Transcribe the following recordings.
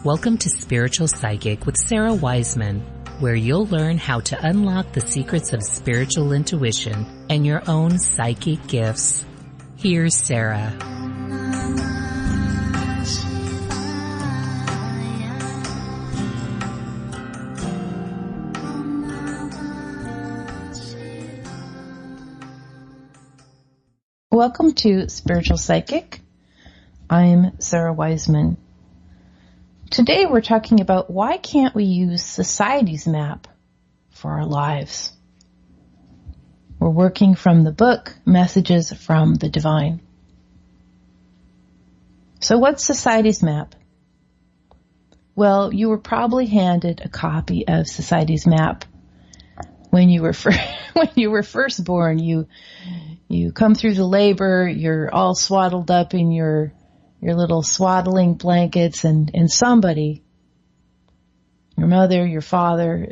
Welcome to Spiritual Psychic with Sarah Wiseman, where you'll learn how to unlock the secrets of spiritual intuition and your own psychic gifts. Here's Sarah. Welcome to Spiritual Psychic. I'm Sarah Wiseman. Today we're talking about why can't we use society's map for our lives? We're working from the book, Messages from the Divine. So what's society's map? Well, you were probably handed a copy of society's map when you were first born. You come through the labor, you're all swaddled up in your little swaddling blankets, and somebody, your mother, your father,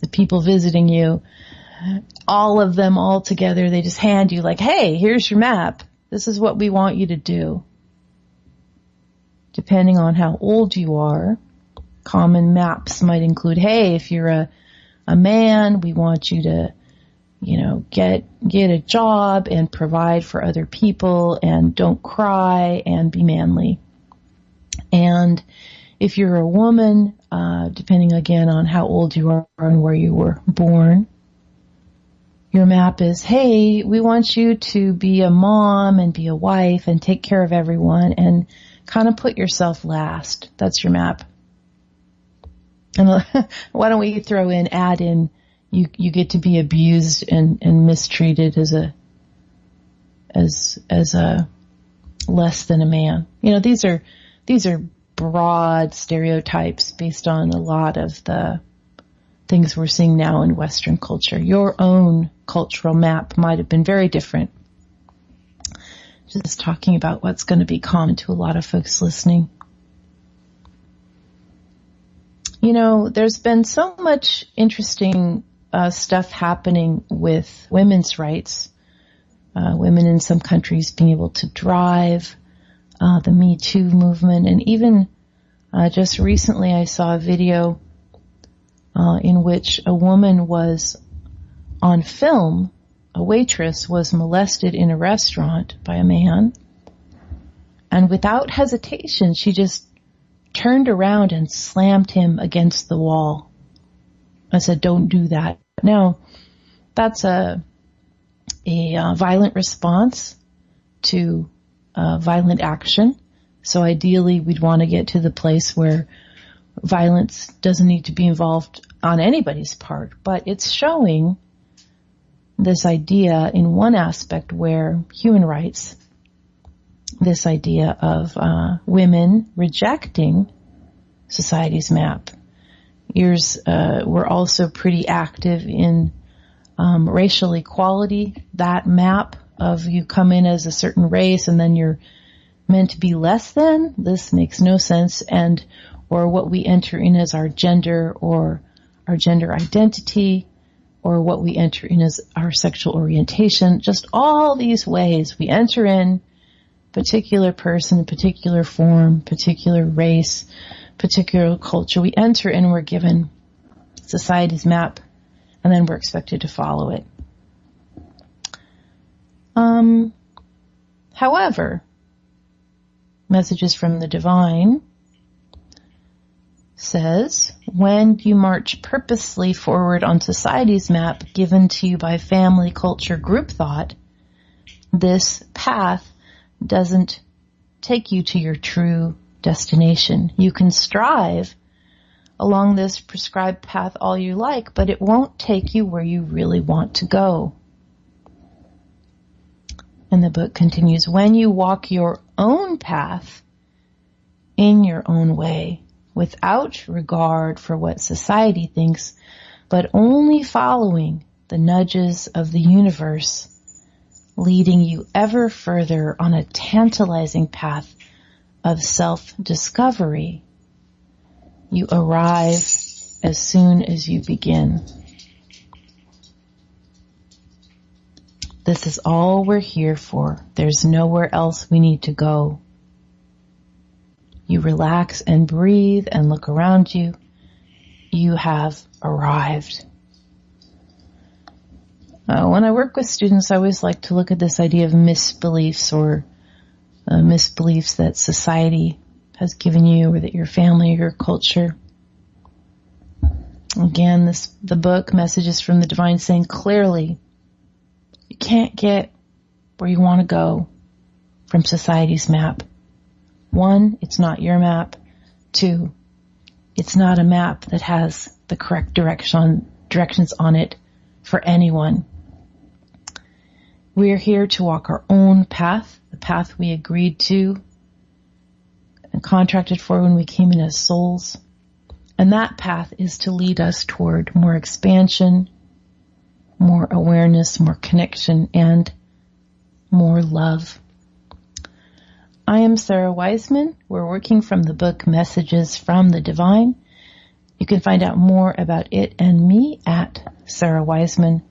the people visiting you, all of them all together, they just hand you like, hey, here's your map. This is what we want you to do. Depending on how old you are, common maps might include, hey, if you're a man, we want you to get a job and provide for other people and don't cry and be manly. And if you're a woman, depending again on how old you are and where you were born, your map is, hey, we want you to be a mom and be a wife and take care of everyone and kind of put yourself last. That's your map. And why don't we add in, you get to be abused and mistreated as a less than a man. These are broad stereotypes based on a lot of the things we're seeing now in Western culture. Your own cultural map might have been very different. Just talking about what's going to be common to a lot of folks listening. There's been so much interesting stuff happening with women's rights. Women in some countries being able to drive, the Me Too movement, and even just recently I saw a video in which a woman was on film. A waitress was molested in a restaurant by a man, and without hesitation she just turned around and slammed him against the wall. I said, don't do that. Now, that's a violent response to violent action. So ideally, we'd want to get to the place where violence doesn't need to be involved on anybody's part. But it's showing this idea in one aspect where human rights, this idea of women rejecting society's map. We're also pretty active in racial equality. That map of you come in as a certain race and then you're meant to be less than, this makes no sense. Or what we enter in as our gender or our gender identity, or what we enter in as our sexual orientation. Just all these ways we enter in particular person, particular form, particular race, particular culture. We enter in, we're given society's map, and then we're expected to follow it. However, Messages from the Divine says, when you march purposely forward on society's map given to you by family, culture, group thought, this path doesn't take you to your true destination. You can strive along this prescribed path all you like, but it won't take you where you really want to go. And the book continues, when you walk your own path in your own way, without regard for what society thinks, but only following the nudges of the universe, leading you ever further on a tantalizing path of self-discovery, you arrive as soon as you begin. This is all we're here for. There's nowhere else we need to go. you relax and breathe and look around you, you have arrived. When I work with students, I always like to look at this idea of misbeliefs or misbeliefs that society has given you or that your family or your culture. Again, the book, Messages from the Divine, saying clearly, you can't get where you want to go from society's map. 1, it's not your map. 2, it's not a map that has the correct directions on it for anyone. We are here to walk our own path, the path we agreed to and contracted for when we came in as souls. And that path is to lead us toward more expansion, more awareness, more connection, and more love. I am Sarah Wiseman. We're working from the book Messages from the Divine. You can find out more about it and me at sarahwiseman.com.